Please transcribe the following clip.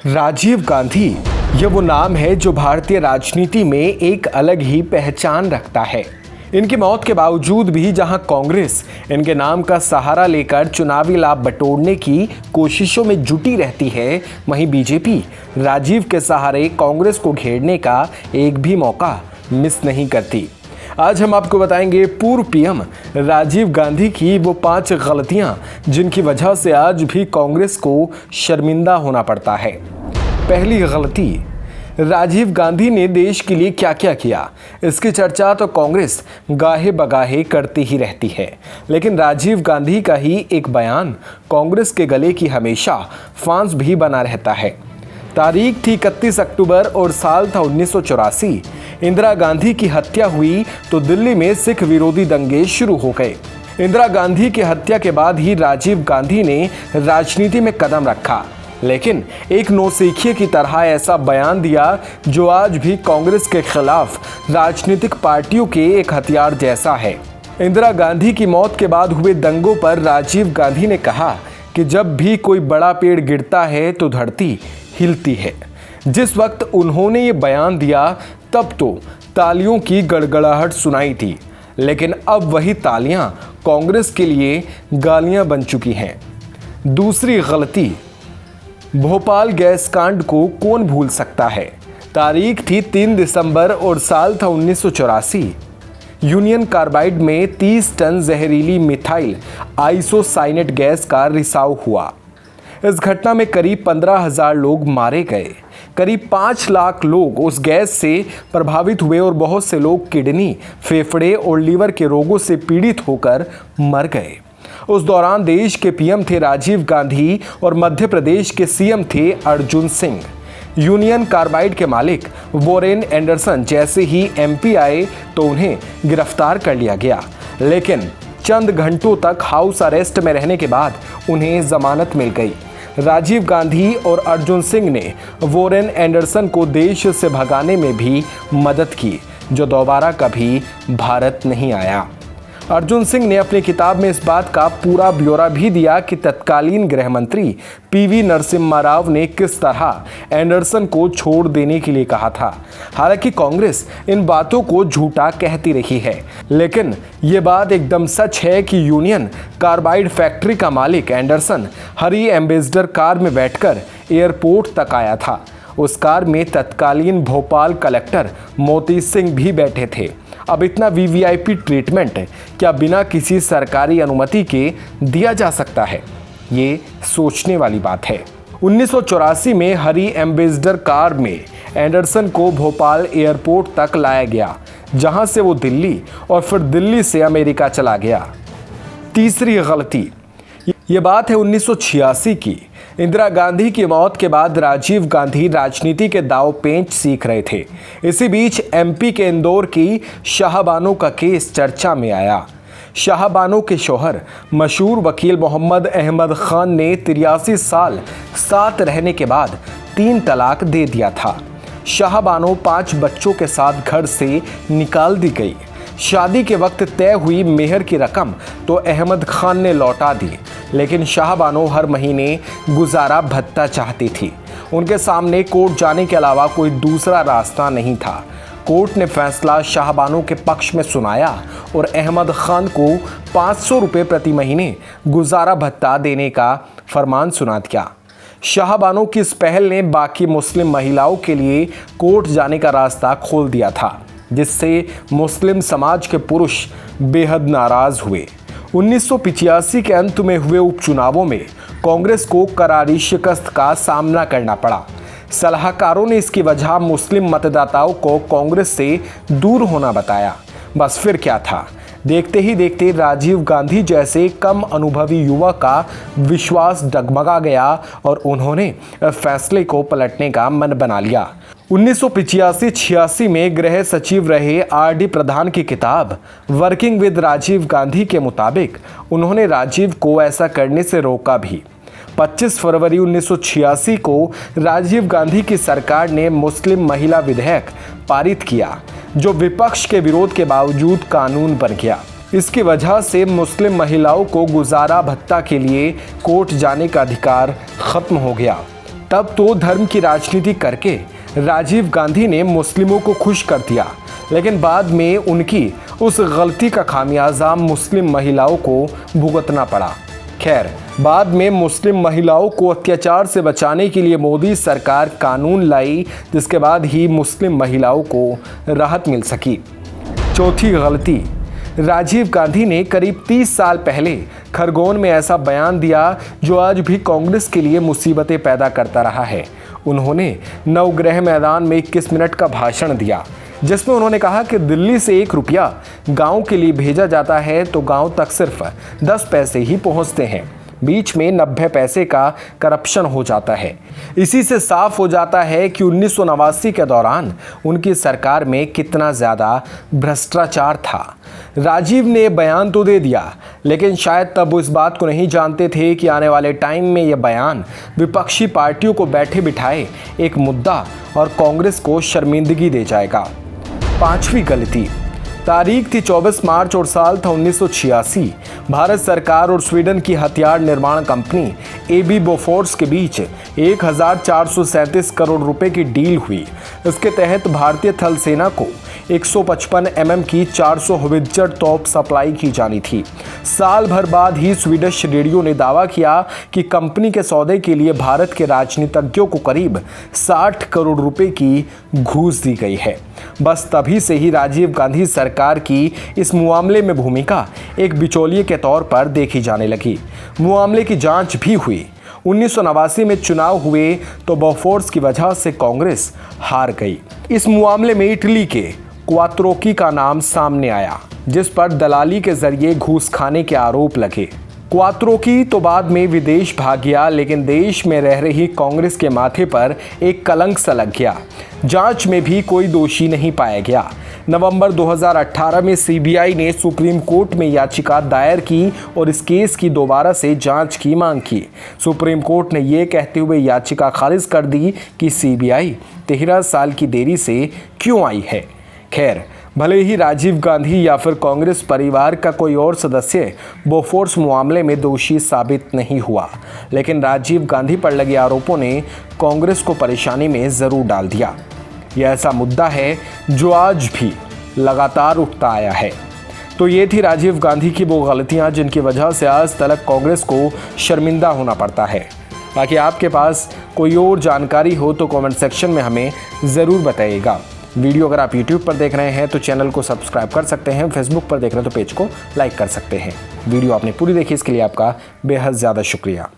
राजीव गांधी ये वो नाम है जो भारतीय राजनीति में एक अलग ही पहचान रखता है। इनकी मौत के बावजूद भी जहां कांग्रेस इनके नाम का सहारा लेकर चुनावी लाभ बटोरने की कोशिशों में जुटी रहती है, वहीं बीजेपी राजीव के सहारे कांग्रेस को घेरने का एक भी मौका मिस नहीं करती। आज हम आपको बताएंगे पूर्व पीएम राजीव गांधी की वो 5 गलतियां जिनकी वजह से आज भी कांग्रेस को शर्मिंदा होना पड़ता है। पहली गलती, राजीव गांधी ने देश के लिए क्या क्या किया, इसकी चर्चा तो कांग्रेस गाहे बगाहे करती ही रहती है, लेकिन राजीव गांधी का ही एक बयान कांग्रेस के गले की हमेशा फांस भी बना रहता है। तारीख थी 31 अक्टूबर और साल था 1984। इंदिरा गांधी की हत्या हुई तो दिल्ली में सिख विरोधी दंगे शुरू हो गए। इंदिरा गांधी की हत्या के बाद ही राजीव गांधी ने राजनीति में कदम रखा, लेकिन एक नौसिखिए की तरह ऐसा बयान दिया जो आज भी कांग्रेस के खिलाफ राजनीतिक पार्टियों के एक हथियार जैसा है। इंदिरा गांधी की मौत के बाद हुए दंगों पर राजीव गांधी ने कहा कि जब भी कोई बड़ा पेड़ गिरता है तो धरती हिलती है। जिस वक्त उन्होंने ये बयान दिया तब तो तालियों की गड़गड़ाहट सुनाई थी, लेकिन अब वही तालियां कांग्रेस के लिए गालियां बन चुकी हैं। दूसरी गलती, भोपाल गैस कांड को कौन भूल सकता है। तारीख थी 3 दिसंबर और साल था 1984। यूनियन कार्बाइड में 30 टन जहरीली मिथाइल आइसोसाइनेट गैस का रिसाव हुआ। इस घटना में करीब 15,000 लोग मारे गए। करीब 5 लाख लोग उस गैस से प्रभावित हुए और बहुत से लोग किडनी, फेफड़े और लीवर के रोगों से पीड़ित होकर मर गए। उस दौरान देश के पीएम थे राजीव गांधी और मध्य प्रदेश के सीएम थे अर्जुन सिंह। यूनियन कार्बाइड के मालिक वॉरेन एंडरसन जैसे ही एमपी आए तो उन्हें गिरफ्तार कर लिया गया, लेकिन चंद घंटों तक हाउस अरेस्ट में रहने के बाद उन्हें जमानत मिल गई। राजीव गांधी और अर्जुन सिंह ने वॉरेन एंडरसन को देश से भगाने में भी मदद की, जो दोबारा कभी भारत नहीं आया। अर्जुन सिंह ने अपनी किताब में इस बात का पूरा ब्यौरा भी दिया कि तत्कालीन गृह मंत्री पीवी नरसिम्हा राव ने किस तरह एंडरसन को छोड़ देने के लिए कहा था। हालांकि कांग्रेस इन बातों को झूठा कहती रही है, लेकिन ये बात एकदम सच है कि यूनियन कार्बाइड फैक्ट्री का मालिक एंडरसन हरी एम्बेसडर कार में बैठकर एयरपोर्ट तक आया था। उस कार में तत्कालीन भोपाल कलेक्टर मोती सिंह भी बैठे थे। अब इतना वीवीआईपी ट्रीटमेंट क्या बिना किसी सरकारी अनुमति के दिया जा सकता है? ये सोचने वाली बात है। 1984 में हरी एम्बेसडर कार में एंडरसन को भोपाल एयरपोर्ट तक लाया गया, जहां से वो दिल्ली और फिर दिल्ली से अमेरिका चला गया। तीसरी गलती, ये बात है 1986 की। इंदिरा गांधी की मौत के बाद राजीव गांधी राजनीति के दांव पेंच सीख रहे थे। इसी बीच एमपी के इंदौर की शाहबानो का केस चर्चा में आया। शाहबानो के शौहर मशहूर वकील मोहम्मद अहमद खान ने 83 साल साथ रहने के बाद 3 तलाक दे दिया था। शाहबानो 5 बच्चों के साथ घर से निकाल दी गई। शादी के वक्त तय हुई मेहर की रकम तो अहमद खान ने लौटा दी, लेकिन शाहबानो हर महीने गुजारा भत्ता चाहती थी। उनके सामने कोर्ट जाने के अलावा कोई दूसरा रास्ता नहीं था। कोर्ट ने फैसला शाहबानो के पक्ष में सुनाया और अहमद खान को 500 रुपये प्रति महीने गुजारा भत्ता देने का फरमान सुना दिया। शाहबानो की इस पहल ने बाकी मुस्लिम महिलाओं के लिए कोर्ट जाने का रास्ता खोल दिया था, जिससे मुस्लिम समाज के पुरुष बेहद नाराज हुए। 1985 के अंत में हुए उपचुनावों में कांग्रेस को करारी शिकस्त का सामना करना पड़ा। सलाहकारों ने इसकी वजह मुस्लिम मतदाताओं को कांग्रेस से दूर होना बताया। बस फिर क्या था, देखते ही देखते राजीव गांधी जैसे कम अनुभवी युवा का विश्वास डगमगा गया और उन्होंने फैसले को पलटने का मन बना लिया। 1985-86 में गृह सचिव रहे आर.डी. प्रधान की किताब वर्किंग विद राजीव गांधी के मुताबिक उन्होंने राजीव को ऐसा करने से रोका भी। 25 फरवरी 1986 को राजीव गांधी की सरकार ने मुस्लिम महिला विधेयक पारित किया, जो विपक्ष के विरोध के बावजूद कानून बन गया। इसकी वजह से मुस्लिम महिलाओं को गुजारा भत्ता के लिए कोर्ट जाने का अधिकार खत्म हो गया। तब तो धर्म की राजनीति करके राजीव गांधी ने मुस्लिमों को खुश कर दिया, लेकिन बाद में उनकी उस गलती का खामियाजा मुस्लिम महिलाओं को भुगतना पड़ा। खैर, बाद में मुस्लिम महिलाओं को अत्याचार से बचाने के लिए मोदी सरकार कानून लाई, जिसके बाद ही मुस्लिम महिलाओं को राहत मिल सकी। चौथी गलती, राजीव गांधी ने करीब 30 साल पहले खरगोन में ऐसा बयान दिया जो आज भी कांग्रेस के लिए मुसीबतें पैदा करता रहा है। उन्होंने नवग्रह मैदान में 21 मिनट का भाषण दिया, जिसमें उन्होंने कहा कि दिल्ली से 1 रुपया गांव के लिए भेजा जाता है तो गांव तक सिर्फ 10 पैसे ही पहुंचते हैं, बीच में 90 पैसे का करप्शन हो जाता है। इसी से साफ हो जाता है कि 1989 के दौरान उनकी सरकार में कितना ज़्यादा भ्रष्टाचार था। राजीव ने बयान तो दे दिया, लेकिन शायद तब वो इस बात को नहीं जानते थे कि आने वाले टाइम में यह बयान विपक्षी पार्टियों को बैठे बिठाए एक मुद्दा और कांग्रेस को शर्मिंदगी दे जाएगा। पांचवी गलती, तारीख थी 24 मार्च और साल था 1986। भारत सरकार और स्वीडन की हथियार निर्माण कंपनी एबी बोफोर्स के बीच 1437 करोड़ रुपए की डील हुई। इसके तहत भारतीय थल सेना को 155 mm की 400 होवित्जर तोप सप्लाई की जानी थी। साल भर बाद ही स्वीडिश रेडियो ने दावा किया कि कंपनी के सौदे के लिए भारत के राजनीतिज्ञों को करीब 60 करोड़ रुपए की घूस दी गई है। बस तभी से ही राजीव गांधी सरकार की इस मामले में भूमिका एक बिचौलिए के तौर पर देखी जाने लगी। मामले की जांच भी हुई। 1989 में चुनाव हुए तो बोफोर्स की वजह से कांग्रेस हार गई। इस मामले में इटली के क्वात्रोकी का नाम सामने आया, जिस पर दलाली के जरिए घूस खाने के आरोप लगे। क्वात्रोकी तो बाद में विदेश भाग गया, लेकिन देश में रह रही कांग्रेस के माथे पर एक कलंक सा लग गया। जांच में भी कोई दोषी नहीं पाया गया। नवंबर 2018 में सीबीआई ने सुप्रीम कोर्ट में याचिका दायर की और इस केस की दोबारा से जांच की मांग की। सुप्रीम कोर्ट ने यह कहते हुए याचिका खारिज कर दी कि सीबीआई 13 साल की देरी से क्यों आई है। खैर, भले ही राजीव गांधी या फिर कांग्रेस परिवार का कोई और सदस्य बोफोर्स मामले में दोषी साबित नहीं हुआ, लेकिन राजीव गांधी पर लगे आरोपों ने कांग्रेस को परेशानी में ज़रूर डाल दिया। यह ऐसा मुद्दा है जो आज भी लगातार उठता आया है। तो ये थी राजीव गांधी की वो गलतियां जिनकी वजह से आज तक कांग्रेस को शर्मिंदा होना पड़ता है। बाकी आपके पास कोई और जानकारी हो तो कमेंट सेक्शन में हमें ज़रूर बताइएगा। वीडियो अगर आप YouTube पर देख रहे हैं तो चैनल को सब्सक्राइब कर सकते हैं, फेसबुक पर देख रहे हैं तो पेज को लाइक कर सकते हैं। वीडियो आपने पूरी देखी, इसके लिए आपका बेहद ज़्यादा शुक्रिया।